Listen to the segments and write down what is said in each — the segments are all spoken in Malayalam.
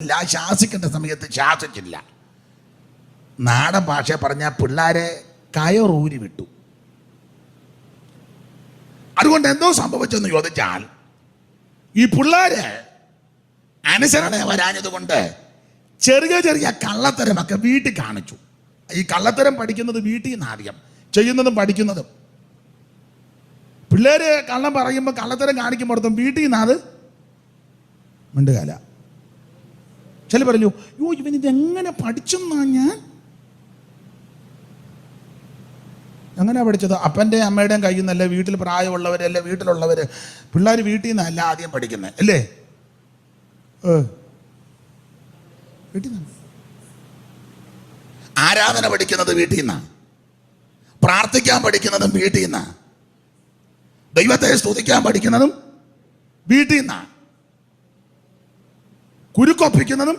ശാസിക്കേണ്ട സമയത്ത് ശാസിച്ചില്ല. നാടൻ ഭാഷ പറഞ്ഞ പിള്ളേരെ കയറൂരി വിട്ടു. അതുകൊണ്ട് എന്തോ സംഭവിച്ചെന്ന് ചോദിച്ചാൽ, ഈ പിള്ളേര് അനുസരണ വരാഞ്ഞതുകൊണ്ട് ചെറിയ ചെറിയ കള്ളത്തരമൊക്കെ വീട്ടിൽ കാണിച്ചു. ഈ കള്ളത്തരം പഠിക്കുന്നത് വീട്ടിൽ നിന്ന് ആദ്യം ചെയ്യുന്നതും പഠിക്കുന്നതും. പിള്ളേര് കള്ളം പറയുമ്പോൾ കള്ളത്തരം കാണിക്കുമ്പോഴത്തും വീട്ടിൽ നിന്ന് അത് മിണ്ടുകാല. ചില പറഞ്ഞു, യോ ഇവനിതെങ്ങനെ പഠിച്ചെന്നാ ഞാൻ എങ്ങനെയാ പഠിച്ചത്? അപ്പൻ്റെയും അമ്മയുടെയും കയ്യിൽ നിന്നല്ലേ, വീട്ടിൽ പ്രായമുള്ളവരല്ലേ, വീട്ടിലുള്ളവർ പിള്ളേർ വീട്ടിൽ നിന്നല്ല ആദ്യം പഠിക്കുന്നത് അല്ലേ? വീട്ടിൽ നിന്നാണ് ആരാധന പഠിക്കുന്നത്, വീട്ടിൽ നിന്നാണ് പ്രാർത്ഥിക്കാൻ പഠിക്കുന്നതും, വീട്ടിൽ നിന്നാണ് ദൈവത്തെ സ്തുതിക്കാൻ പഠിക്കുന്നതും, വീട്ടിൽ നിന്നാണ് കുരുക്കൊപ്പിക്കുന്നതും.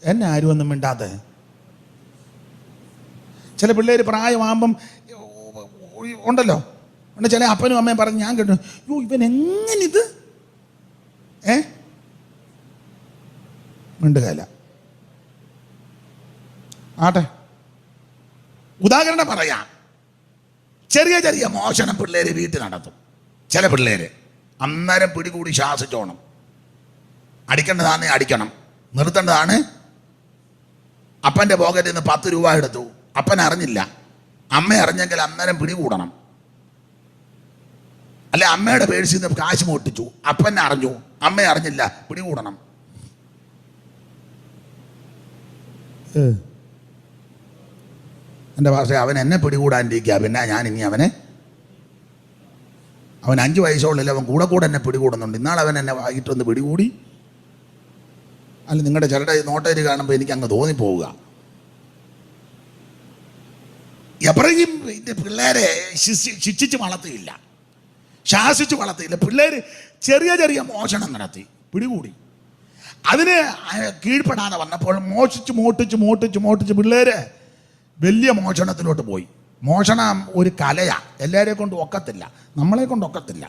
എന്നെ ആരും ഒന്നും മിണ്ടാതെ. ചില പിള്ളേർ പ്രായമാകുമ്പം ഉണ്ടല്ലോ, ചില അപ്പനും അമ്മയും പറഞ്ഞ് ഞാൻ കേട്ടു, യോ ഇവൻ എങ്ങനിത് മിണ്ടുകയില്ല. ആട്ടെ, ഉദാഹരണം പറയാം. ചെറിയ ചെറിയ മോശനം പിള്ളേര് വീട്ടിൽ നടത്തും. ചില പിള്ളേര് അന്നേരം പിടികൂടി ശാസിച്ചോണം. അടിക്കേണ്ടതാണ് അടിക്കണം, നിർത്തേണ്ടതാണ്. അപ്പൻ്റെ പോക്കറ്റിൽ നിന്ന് 10 രൂപ എടുത്തു, അപ്പൻ അറിഞ്ഞില്ല, അമ്മ അറിഞ്ഞെങ്കിൽ അന്നേരം പിടികൂടണം. അല്ലെ അമ്മയുടെ പേഴ്സിൽ നിന്ന് കാശ് മോട്ടിച്ചു, അപ്പൻ അറിഞ്ഞു, അമ്മ അറിഞ്ഞില്ല, പിടികൂടണം. എൻ്റെ ഭാഷ അവൻ എന്നെ പിടികൂടാണ്ടിരിക്കുക, പിന്നെ ഞാൻ ഇനി അവൻ 5 വയസ്സുള്ളിൽ അവൻ കൂടെ കൂടെ എന്നെ പിടികൂടുന്നുണ്ട്. ഇന്നാൾ അവൻ എന്നെ വൈകിട്ടൊന്ന് പിടികൂടി. അല്ല, നിങ്ങളുടെ ചിലരുടെ നോട്ടേര് കാണുമ്പോൾ എനിക്ക് അങ്ങ് തോന്നിപ്പോവുക. എബ്രഹീം പിള്ളേരെ ശിക്ഷിച്ച് വളർത്തിയില്ല, ശാസിച്ച് വളർത്തിയില്ല. പിള്ളേർ ചെറിയ ചെറിയ മോഷണം നടത്തി, പിടികൂടി. അതിന് കീഴ്പ്പെടാതെ വന്നപ്പോൾ മോഷ്ടിച്ച് പിള്ളേര് വലിയ മോഷണത്തിലോട്ട് പോയി. മോഷണം ഒരു കലയാ, എല്ലാവരെ കൊണ്ട് ഒക്കത്തില്ല, നമ്മളെ കൊണ്ട് ഒക്കത്തില്ല,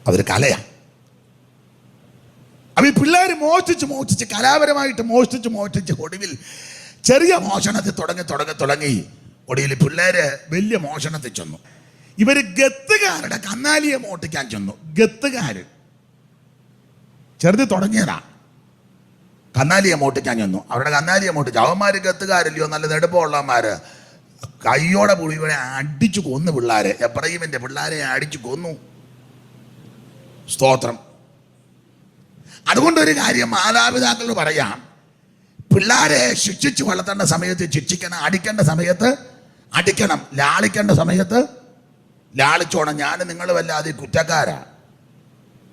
അതൊരു കലയാ. അപ്പം ഈ പിള്ളേർ മോഷ്ടിച്ച് കലാപരമായിട്ട് മോഷ്ടിച്ച് ഒടുവിൽ ചെറിയ മോഷണത്തിൽ തുടങ്ങി ഒടുവിൽ പിള്ളേര് വലിയ മോഷണത്തിൽ ചെന്നു. ഇവർ ഗത്തുകാരുടെ കന്നാലിയെ മോട്ടിക്കാൻ ചെന്നു. ഗത്തുകാര് ചെറുത് തുടങ്ങിയതാ, കന്നാലിയെ മോട്ടിക്കാൻ ചെന്നു. അവരുടെ കന്നാലിയെ മോട്ടിച്ചു. അവന്മാർ ഗത്തുകാരല്ലയോ, നല്ല നെടുപ്പമുള്ളവന്മാര് കയ്യോടെ പുളിവരെ അടിച്ചു കൊന്നു പിള്ളേരെ. എബ്രഹീമിന്റെ പിള്ളേരെ അടിച്ചു കൊന്നു. സ്തോത്രം. അതുകൊണ്ടൊരു കാര്യം മാതാപിതാക്കളോട് പറയാം, പിള്ളേരെ ശിക്ഷിച്ച് വളർത്തേണ്ട സമയത്ത് ശിക്ഷിക്കണം, അടിക്കേണ്ട സമയത്ത് അടിക്കണം, ലാളിക്കേണ്ട സമയത്ത് ലാളിച്ചോണം. ഞാൻ നിങ്ങൾ വല്ലാതെ കുറ്റക്കാരാ.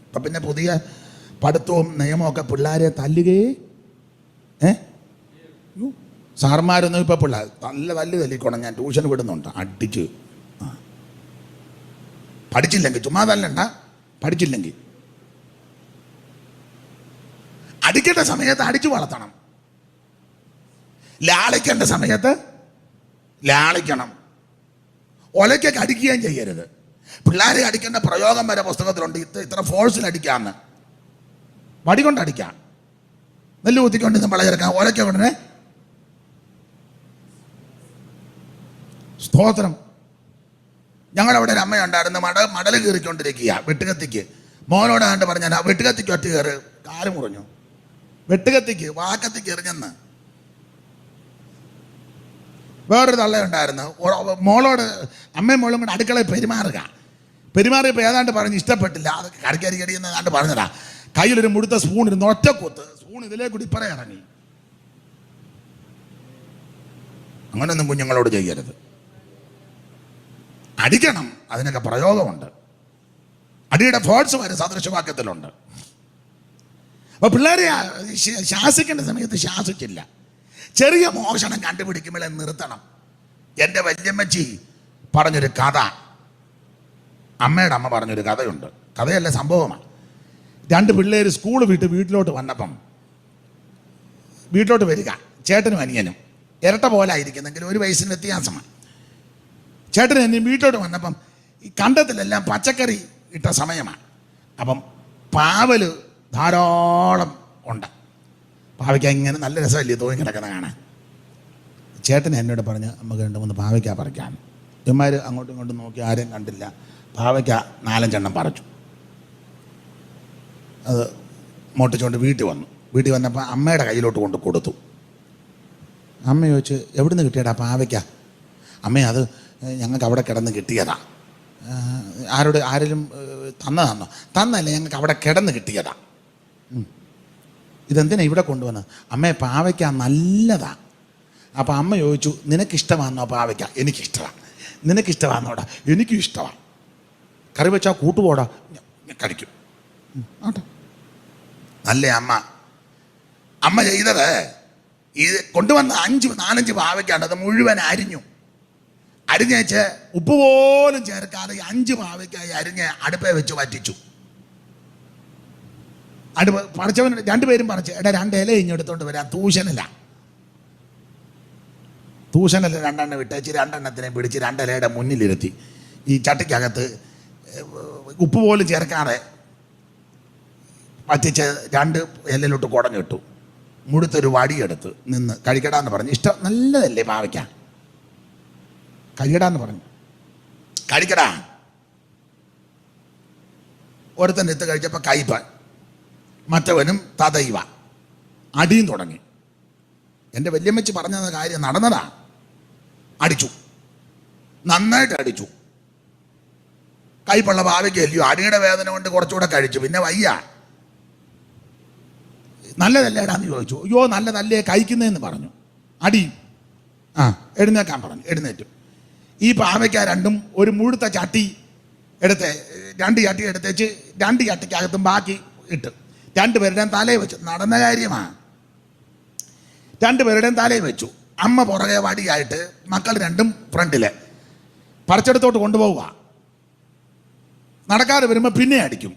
അപ്പം പിന്നെ പുതിയ പഠിത്തവും നിയമമൊക്കെ പിള്ളേരെ തല്ലുകയേ സാർമാരൊന്നും ഇപ്പം പിള്ളേർ നല്ല തല്ലിക്കോണം. ഞാൻ ട്യൂഷൻ വിടുന്നുണ്ട്, അടിച്ച് പഠിച്ചില്ലെങ്കിൽ ചുമ്മാ തല്ലണ്ട, പഠിച്ചില്ലെങ്കിൽ അടിക്കേണ്ട സമയത്ത് അടിച്ചു വളർത്തണം, ലാളിക്കേണ്ട സമയത്ത് ലാളിക്കണം. ഒലയ്ക്കൊക്കെ അടിക്കുകയും ചെയ്യരുത്. പിള്ളേരെ അടിക്കേണ്ട പ്രയോഗം വരെ പുസ്തകത്തിലുണ്ട്. ഇത്ര ഫോഴ്സിൽ അടിക്കാമെന്ന്. വടി കൊണ്ട് അടിക്കാം, നെല്ല് കുത്തിക്കൊണ്ട് നമ്മളെ ചേർക്കാം, ഒലയ്ക്ക കൊണ്ടേ. സ്തോത്രം. ഞങ്ങളവിടെ ഒരു അമ്മയുണ്ടായിരുന്നു, മടൽ കീറിക്കൊണ്ടിരിക്കുക വെട്ടുകത്തിക്ക്. മോനോട് കണ്ട് പറഞ്ഞാൽ വെട്ടുകത്തിക്ക് ഒറ്റ കയറ്, കാല് മുറിഞ്ഞു. വെട്ടുകത്തിക്ക് വാക്കത്തിക്ക് എറിഞ്ഞെന്ന്. വേറൊരു തള്ളയുണ്ടായിരുന്നു, മോളോട് അമ്മയും മോളും കൂടെ അടുക്കളയിൽ പെരുമാറിയപ്പോൾ ഏതാണ്ട് പറഞ്ഞ് ഇഷ്ടപ്പെട്ടില്ല. അത് കടിക്കരിക്കടി എന്ന് ഏതാണ്ട് പറഞ്ഞതാ. കയ്യിലൊരു മുടുത്ത സ്പൂൺ ഇരുന്ന് ഒറ്റക്കൊത്ത് സ്പൂൺ ഇതിലേക്ക് കൂടി ഇപ്പറ ഇറങ്ങി. അങ്ങനെയൊന്നും കുഞ്ഞുങ്ങളോട് ചെയ്യരുത്. അടിക്കണം, അതിനൊക്കെ പ്രയോഗമുണ്ട്. അടിയുടെ ഫോഴ്സ് വരെ സദൃശവാക്യത്തിലുണ്ട്. അപ്പോൾ പിള്ളേരെ ശാസിക്കേണ്ട സമയത്ത് ശാസിച്ചില്ല. ചെറിയ മോഷണം കണ്ടുപിടിക്കുമ്പോഴേ നിർത്തണം. എൻ്റെ വല്യമ്മച്ചി പറഞ്ഞൊരു കഥ, അമ്മയുടെ അമ്മ പറഞ്ഞൊരു കഥയുണ്ട്. കഥയല്ല, സംഭവമാണ്. 2 പിള്ളേർ സ്കൂൾ വിട്ട് വീട്ടിലോട്ട് വന്നപ്പം, വീട്ടിലോട്ട് വരിക, ചേട്ടനും അനിയനും ഇരട്ട പോലെ ആയിരിക്കുന്നെങ്കിലും 1 വയസ്സിന് വ്യത്യാസമാണ്. ചേട്ടനും അനിയനും വീട്ടിലോട്ട് വന്നപ്പം ഈ കണ്ടത്തിലെല്ലാം പച്ചക്കറി ഇട്ട സമയമാണ്. അപ്പം പാവൽ ധാരാളം പാവയ്ക്ക ഇങ്ങനെ നല്ല രസമല്ലേ തൂങ്ങി കിടക്കുന്ന കാണാൻ. ചേട്ടൻ എന്നോട് പറഞ്ഞ് നമുക്ക് 2-3 പാവയ്ക്ക പറിക്കാം. ഇവന്മാർ അങ്ങോട്ടും ഇങ്ങോട്ടും നോക്കി ആരെയും കണ്ടില്ല. പാവയ്ക്ക 4-5 പറിച്ചു. അത് മോട്ടിച്ചുകൊണ്ട് വീട്ടിൽ വന്നു. വീട്ടിൽ വന്നപ്പോൾ അമ്മയുടെ കയ്യിലോട്ട് കൊണ്ട് കൊടുത്തു. അമ്മ ചോദിച്ച് എവിടെ നിന്ന് കിട്ടിയടാ പാവയ്ക്ക? അമ്മേ അത് ഞങ്ങൾക്ക് അവിടെ കിടന്ന് കിട്ടിയതാ. ആരെങ്കിലും തന്നതാണോ? തന്നല്ലേ, ഞങ്ങൾക്ക് അവിടെ കിടന്ന് കിട്ടിയതാ. ഇതെന്തിനാ ഇവിടെ കൊണ്ടുവന്നത്? അമ്മേ പാവയ്ക്ക നല്ലതാ. അപ്പോൾ അമ്മ ചോദിച്ചു നിനക്കിഷ്ടമാണെന്നോ പാവയ്ക്ക? എനിക്കിഷ്ടമാണ്. നിനക്കിഷ്ടമാണെന്നോടാ? എനിക്കും ഇഷ്ടമാണ്. കറി വെച്ചാൽ കൂട്ടുപോടാ, കഴിക്കും. ആട്ടെ. നല്ല അമ്മ ചെയ്തത് ഇത് കൊണ്ടുവന്ന 4-5 പാവയ്ക്കാണ്. അത് മുഴുവൻ അരിഞ്ഞേച്ച് ഉപ്പ് പോലും ചേർക്കാതെ 5 പാവയ്ക്കായി അരിഞ്ഞ് അടുപ്പേ വെച്ച് വറ്റിച്ചു. പറിച്ചവൻ 2 പേരും പറിച്ച് 2 ഇല ഇഞ്ഞെടുത്തോണ്ട് വരാം. തൂഷനില്ല 2 വിട്ടേച്ച് 2 പിടിച്ച് 2 ഇലയുടെ മുന്നിലിരുത്തി ഈ ചട്ടിക്കകത്ത് ഉപ്പ് പോലും ചേർക്കാതെ വറ്റിച്ച് 2 ഇലയിലോട്ട് കുടഞ്ഞിട്ടു. മുഴുത്തൊരു വടിയെടുത്ത് നിന്ന് കഴിക്കടാന്ന് പറഞ്ഞു. ഇഷ്ടം നല്ലതല്ലേ പാവയ്ക്ക? കഴിക്കടാന്ന് പറഞ്ഞു. കഴിക്കടാ. ഒരുത്തൻ എത്ത് കഴിച്ചപ്പോൾ കയ്പ, മറ്റവനും തതൈവ. അടിയും തുടങ്ങി. എൻ്റെ വല്യമ്മച്ചി പറഞ്ഞ കാര്യം നടന്നതാ. അടിച്ചു, നന്നായിട്ട് അടിച്ചു. കൈപ്പുള്ള പാവയ്ക്കല്ലയോ, അടിയുടെ വേദന കൊണ്ട് കുറച്ചുകൂടെ കഴിച്ചു. പിന്നെ വയ്യ. നല്ലതല്ലേടാന്ന് ചോദിച്ചു. അയ്യോ നല്ലതല്ലേ കഴിക്കുന്നതെന്ന് പറഞ്ഞു. അടി. എഴുന്നേക്കാൻ പറഞ്ഞു. എഴുന്നേറ്റു. ഈ പാവയ്ക്ക 2 ഒരു മുഴുത്ത ചട്ടി എടുത്ത് 2 ചട്ടി എടുത്തേച്ച് 2 ചട്ടിക്കകത്തും ബാക്കി ഇട്ട് 2 പേരുടെയും തലയിൽ വെച്ചു. നടന്ന കാര്യമാണ്. 2 പേരുടെയും തലയിൽ വെച്ചു. അമ്മ പുറകെ വടിയായിട്ട്, മക്കൾ 2 ഫ്രണ്ടില് പറിച്ചെടുത്തോട്ട് കൊണ്ടുപോവുക. നടക്കാതെ വരുമ്പോൾ പിന്നെ അടിക്കും.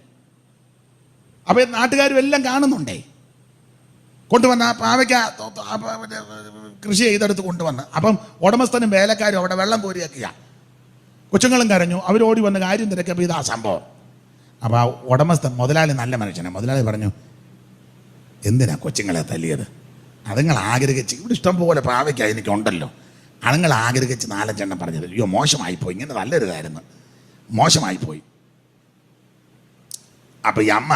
അപ്പോൾ നാട്ടുകാരും എല്ലാം കാണുന്നുണ്ടേ. കൊണ്ടുവന്ന പാവയ്ക്ക കൃഷി ചെയ്തെടുത്ത് കൊണ്ടുവന്ന് അപ്പം ഉടമസ്ഥനും വേലക്കാരും അവിടെ വെള്ളം കോരിയാക്കിയ. കൊച്ചുങ്ങളും കരഞ്ഞു. അവരോടി വന്ന് കാര്യം തിരക്കപ്പോൾ ഇതാ സംഭവം. അപ്പോൾ ആ ഉടമസ്ഥൻ, മുതലാളി നല്ല മനുഷ്യനാണ്. മുതലാളി പറഞ്ഞു എന്തിനാ കൊച്ചുങ്ങളെ തല്ലിയത്? അതുങ്ങൾ ആഗ്രഹിച്ച്, ഇവിടെ ഇഷ്ടം പോലെ പാവയ്ക്ക എനിക്കുണ്ടല്ലോ, അതുങ്ങൾ ആഗ്രഹിച്ച് 4-5 പറഞ്ഞത്. അയ്യോ മോശമായിപ്പോയി, ഇങ്ങനെ നല്ലൊരിതായിരുന്നു, മോശമായിപ്പോയി. അപ്പോൾ ഈ അമ്മ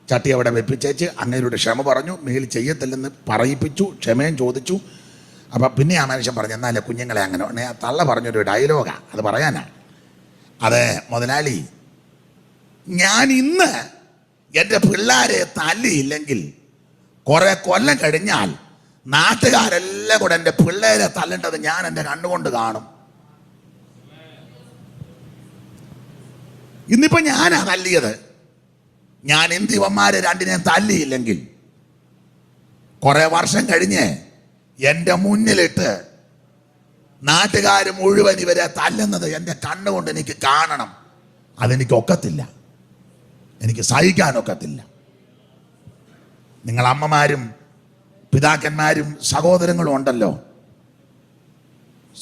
ചട്ടി അവിടെ വെപ്പിച്ചേച്ച് അങ്ങേരുടെ ക്ഷമ പറഞ്ഞു. മേൽ ചെയ്യത്തില്ലെന്ന് പറയിപ്പിച്ചു. ക്ഷമയും ചോദിച്ചു. അപ്പം പിന്നെ ആ മനുഷ്യൻ പറഞ്ഞു എന്നാലേ കുഞ്ഞുങ്ങളെ അങ്ങനെ. തള്ള പറഞ്ഞൊരു ഡയലോഗാണ്, അത് പറയാനാ. അതെ മുതലാളി, ഞാൻ ഇന്ന് എൻ്റെ പിള്ളേരെ തല്ലിയില്ലെങ്കിൽ കുറെ കൊല്ലം കഴിഞ്ഞാൽ നാട്ടുകാരെല്ലാം കൂടെ എൻ്റെ പിള്ളേരെ തല്ലേണ്ടത് ഞാൻ എൻ്റെ കണ്ണുകൊണ്ട് കാണും. ഇന്നിപ്പോൾ ഞാനാ തല്ലിയത്. ഞാൻ ഇവന്മാരെ 2 തല്ലിയില്ലെങ്കിൽ കുറെ വർഷം കഴിഞ്ഞ് എൻ്റെ മുന്നിലിട്ട് നാട്ടുകാർ മുഴുവൻ ഇവരെ തല്ലുന്നത് എൻ്റെ കണ്ണുകൊണ്ട് എനിക്ക് കാണണം. അതെനിക്ക് ഒക്കത്തില്ല, എനിക്ക് സഹിക്കാനൊക്കത്തില്ല. നിങ്ങൾ അമ്മമാരും പിതാക്കന്മാരും സഹോദരങ്ങളും ഉണ്ടല്ലോ.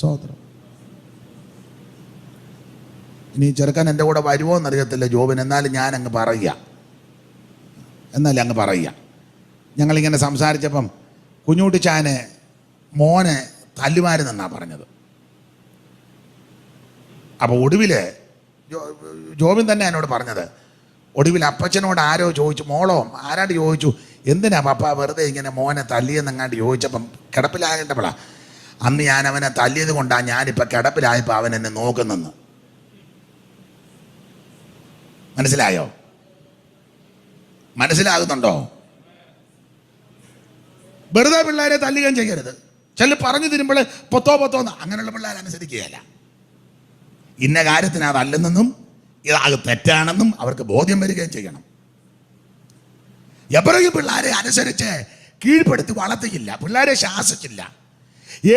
സഹോദരൻ ഇനി ചെറുക്കൻ എൻ്റെ കൂടെ വരുമോ എന്നറിയത്തില്ല ജോബിന്. എന്നാലും ഞാൻ അങ്ങ് പറയുക. ഞങ്ങളിങ്ങനെ സംസാരിച്ചപ്പം കുഞ്ഞൂട്ടിച്ചാന് മോനെ തല്ലുമാരെന്നാണ് പറഞ്ഞത്. അപ്പോൾ ഒടുവിൽ ജോബിൻ തന്നെ എന്നോട് പറഞ്ഞത്, ഒടുവിൽ അപ്പച്ചനോട് ആരോ ചോദിച്ചു, മോളോ ആരാണ്ട് ചോദിച്ചു, എന്തിനാ പപ്പ വെറുതെ ഇങ്ങനെ മോനെ തല്ലിയെന്നെങ്ങാണ്ട് ചോദിച്ചപ്പം കിടപ്പിലാകേണ്ടപ്പോഴാ. അന്ന് ഞാൻ അവനെ തല്ലിയത് കൊണ്ടാണ് ഞാനിപ്പോൾ കിടപ്പിലായപ്പോൾ അവൻ എന്നെ നോക്കുന്നെന്ന്. മനസ്സിലായോ? മനസ്സിലാകുന്നുണ്ടോ? വെറുതെ പിള്ളേരെ തല്ലുകയും ചെയ്യരുത്. ചില പറഞ്ഞു തരുമ്പോൾ പൊത്തോന്ന് അങ്ങനെയുള്ള പിള്ളേർ അനുസരിക്കുകയല്ല. ഇന്ന കാര്യത്തിന് അതല്ലെന്നും ഇത് തെറ്റാണെന്നും അവർക്ക് ബോധ്യം വരികയും ചെയ്യണം. എപ്പോഴും പിള്ളേരെ അനുസരിച്ച് കീഴ്പ്പെടുത്തി വളർത്തിയില്ല, പിള്ളേരെ ശാസിച്ചില്ല.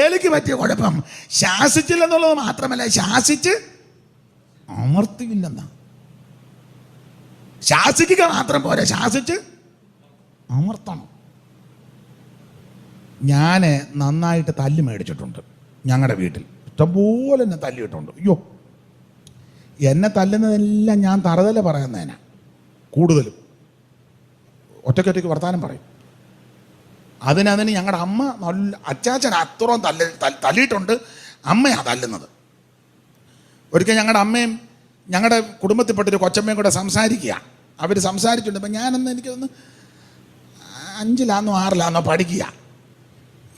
ഏലിക്ക് പറ്റിയ കുഴപ്പം ശാസിച്ചില്ലെന്നുള്ളത് മാത്രമല്ല, ശാസിച്ച് അമർത്തിയില്ലെന്നാ. ശാസിക്കുക മാത്രം പോരെ, ശാസിച്ച് അമർത്തണം. ഞാൻ നന്നായിട്ട് തല്ല് മേടിച്ചിട്ടുണ്ട് ഞങ്ങളുടെ വീട്ടിൽ. ഇഷ്ടംപോലെ എന്നെ തല്ലിയിട്ടുണ്ട്. അയ്യോ, എന്നെ തല്ലുന്നതെല്ലാം ഞാൻ തറുതല പറയുന്നതിനാ കൂടുതലും. ഒറ്റയ്ക്കൊറ്റയ്ക്ക് വർത്താനം പറയും. അതിന് ഞങ്ങളുടെ അമ്മ നല്ല അച്ചാച്ചൻ അത്രയും തല്ലിയിട്ടുണ്ട്. അമ്മയാണ് തല്ലുന്നത്. ഒരിക്കൽ ഞങ്ങളുടെ അമ്മയും ഞങ്ങളുടെ കുടുംബത്തിൽപ്പെട്ടൊരു കൊച്ചമ്മയും കൂടെ സംസാരിക്കുക. അവർ സംസാരിച്ചിട്ടുണ്ട്. അപ്പം ഞാനൊന്ന് എനിക്കൊന്ന് 5-ലാന്നോ 6-ലാന്നോ പഠിക്കുക.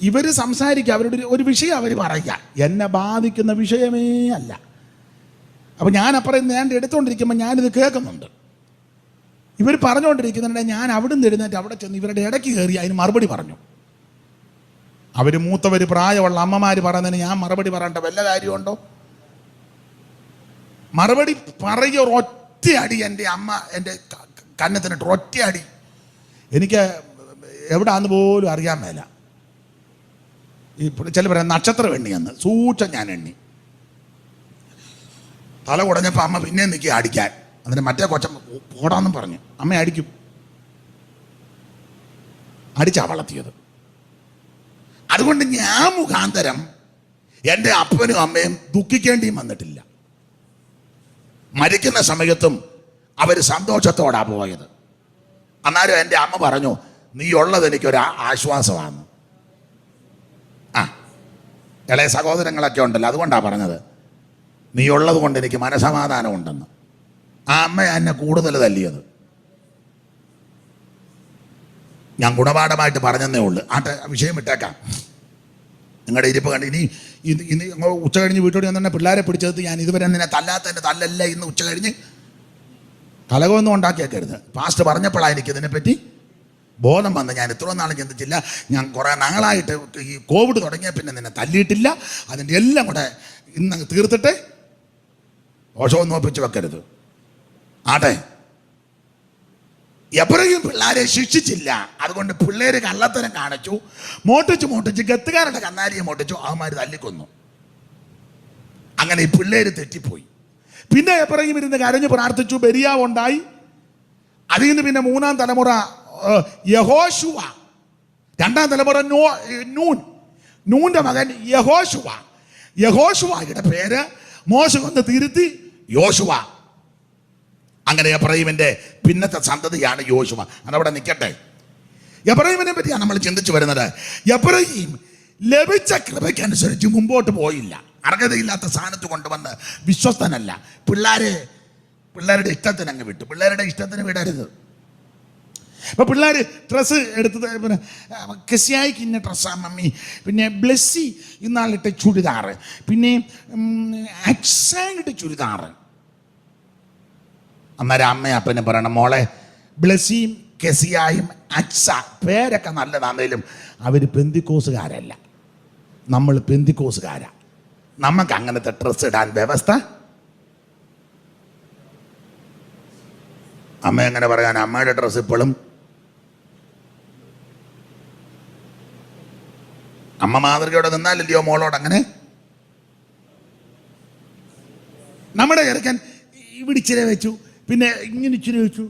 ഇവർ സംസാരിക്കുക, അവരുടെ ഒരു വിഷയം അവർ പറയുക, എന്നെ ബാധിക്കുന്ന വിഷയമേ അല്ല. അപ്പം ഞാനപ്പുറം ഞാൻ എടുത്തുകൊണ്ടിരിക്കുമ്പോൾ ഞാനിത് കേൾക്കുന്നുണ്ട്. ഇവർ പറഞ്ഞുകൊണ്ടിരിക്കുന്നുണ്ട്. ഞാൻ അവിടുന്ന് എഴുന്നേറ്റ് അവിടെ ചെന്ന് ഇവരുടെ ഇടയ്ക്ക് കയറി അതിന് മറുപടി പറഞ്ഞു. അവർ മൂത്തവർ പ്രായമുള്ള അമ്മമാർ പറയുന്നതിന് ഞാൻ മറുപടി പറയേണ്ട വല്ല കാര്യമുണ്ടോ? മറുപടി പറയുക ഒറ്റയടി. എൻ്റെ അമ്മ എൻ്റെ കന്നത്തിനിട്ട് ഒറ്റയടി. എനിക്ക് എവിടാന്ന് പോലും അറിയാൻ മേല. ഈ ചില പറയാം നക്ഷത്രം എണ്ണിയെന്ന്. സൂക്ഷം ഞാൻ എണ്ണി. തല കുടഞ്ഞപ്പോൾ അമ്മ പിന്നെ നിൽക്കുക അടിക്കാൻ. അതിന് മറ്റേ കൊച്ചം ഓടാന്നും പറഞ്ഞു. അമ്മ അടിക്കും. അടിച്ചാ വളർത്തിയത്. അതുകൊണ്ട് ഞാൻ മുഖാന്തരം എൻ്റെ അപ്പനും അമ്മയും ദുഃഖിക്കേണ്ടിയും വന്നിട്ടില്ല. മരിക്കുന്ന സമയത്തും അവർ സന്തോഷത്തോടാ പോയത്. അന്നേരം എൻ്റെ അമ്മ പറഞ്ഞു, നീ ഉള്ളത് എനിക്കൊരു ആശ്വാസമാണ്. ഇളയ സഹോദരങ്ങളൊക്കെ ഉണ്ടല്ലോ, അതുകൊണ്ടാണ് പറഞ്ഞത്. നീ ഉള്ളത് കൊണ്ട് എനിക്ക് മനസമാധാനം ഉണ്ടെന്ന്. ആ അമ്മ എന്നെ കൂടുതൽ തല്ലിയത്. ഞാൻ ഗുണപാഠമായിട്ട് പറഞ്ഞതേ ഉള്ളൂ. വിഷയം വിട്ടേക്കാം. നിങ്ങളുടെ ഇരിപ്പ് കണ്ട് ഇനി ഉച്ച കഴിഞ്ഞ് വീട്ടോട് തന്നെ പിള്ളേരെ പിടിച്ചത് ഞാൻ ഇതുവരെ നിന്നെ തല്ലാത്തതിൻ്റെ തല്ലല്ല. ഇന്ന് ഉച്ച കഴിഞ്ഞ് കലകമൊന്നും ഉണ്ടാക്കിയേക്കരുത്. പാസ്റ്റ് പറഞ്ഞപ്പോഴാണ് എനിക്ക് ഇതിനെപ്പറ്റി ബോധം വന്ന്. ഞാൻ ഇത്രയും നാളും ചിന്തിച്ചില്ല. ഞാൻ കുറേ നാളായിട്ട് ഈ കോവിഡ് തുടങ്ങിയ പിന്നെ നിന്നെ തല്ലിയിട്ടില്ല. അതിൻ്റെ എല്ലാം കൂടെ ഇന്നങ്ങ് തീർത്തിട്ട് ദോഷമൊന്നും ഒപ്പിച്ച് വെക്കരുത്. ആട്ടെ, എപ്പോഴും പിള്ളേരെ ശിക്ഷിച്ചില്ല. അതുകൊണ്ട് പിള്ളേര് കള്ളത്തരം കാണിച്ചു, മോട്ടിച്ച് ഗത്തുകാരുടെ കന്നാരിയെ മോട്ടിച്ചു, അവന്മാർ തല്ലിക്കൊന്നു. അങ്ങനെ ഈ പിള്ളേര് തെറ്റിപ്പോയി. പിന്നെ എപ്പോഴും ഇരുന്ന് കരഞ്ഞ് പ്രാർത്ഥിച്ചു, ബെരിയാവുണ്ടായി. അതിൽ നിന്ന് പിന്നെ 3-ാം തലമുറ യഹോശുവ, 2-ാം തലമുറ നൂന്റെ മകൻ യഹോശുവ. യഹോശുവയുടെ പേര് മോശ കൊണ്ട് തിരുത്തി യോശുവ. അങ്ങനെ എബ്രാഹിമിന്റെ പിന്നത്തെ സന്തതിയാണ് യോശുവ. അതവിടെ നിൽക്കട്ടെ. എബ്രാഹിമിനെ പറ്റിയാണ് നമ്മൾ ചിന്തിച്ചു വരുന്നത്. എബ്രാഹിം ലഭിച്ച കൃപയ്ക്കനുസരിച്ച് മുമ്പോട്ട് പോയില്ല. അർഹതയില്ലാത്ത സ്ഥാനത്ത് കൊണ്ടുവന്ന് വിശ്വസ്തനല്ല. പിള്ളേരുടെ ഇഷ്ടത്തിന് അങ്ങ് വിട്ടു. പിള്ളേരുടെ ഇഷ്ടത്തിന് വിടരുത്. ഇപ്പം പിള്ളേർ ഡ്രസ്സ് എടുത്തത്, പിന്നെ കെസിയായിക്ക് ഇന്ന ഡ്രസ്സാണ് മമ്മി, പിന്നെ ബ്ലെസ്സി ഇന്നാളിട്ട് ചുരിദാറ്, പിന്നെ അക്സാനിട്ട് ചുരിദാറ്. അന്നേരം അമ്മയും അപ്പനും പറയണം, മോളെ ബ്ലെസ്സിയും കെസിയായും അക്സ പേരൊക്കെ നല്ലതാണെങ്കിലും അവർ പെന്തിക്കോസുകാരല്ല, നമ്മൾ പെന്തിക്കോസുകാരാ. നമുക്ക് അങ്ങനത്തെ ഡ്രസ്സ് ഇടാൻ വ്യവസ്ഥ. അമ്മ എങ്ങനെ പറയാൻ? അമ്മയുടെ ഡ്രസ്സ് ഇപ്പോഴും അമ്മ മാതൃകയോടെ നിന്നാലല്ലയോ മോളോട് അങ്ങനെ. നമ്മുടെ ചെറുക്കൻ ഇവിടെ ഇച്ചിരി വെച്ചു, പിന്നെ ഇങ്ങനെ ഇച്ചിരി വെച്ചു,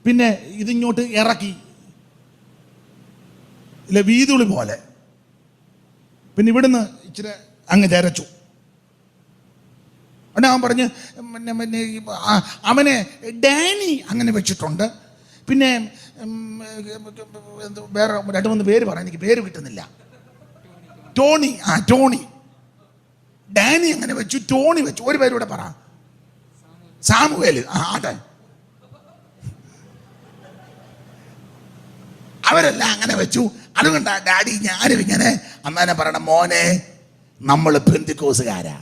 പിന്നെ ഇതിങ്ങോട്ട് ഇറക്കി, ഇല്ല വീതുളി പോലെ, പിന്നെ ഇവിടുന്ന് ഇച്ചിരി അങ്ങ് ചരച്ചു. അവൻ പറഞ്ഞ് പിന്നെ അവനെ ഡാനി അങ്ങനെ വെച്ചിട്ടുണ്ട്. പിന്നെ വേറെ 2-3 പേര് പറയാം, എനിക്ക് പേര് കിട്ടുന്നില്ല. ടോണി ഡാനി അങ്ങനെ വെച്ചു, ടോണി വെച്ചു. ഒരു പേരൂടെ പറ, സാമുവേല്. ആട്ടെ, അവരെല്ലാം അങ്ങനെ വെച്ചു. അതുകൊണ്ടാ ഡാഡി ഞാനും ഇങ്ങനെ. അന്നേരം പറയണം, മോനെ നമ്മൾ പെന്തിക്കോസുകാരാ.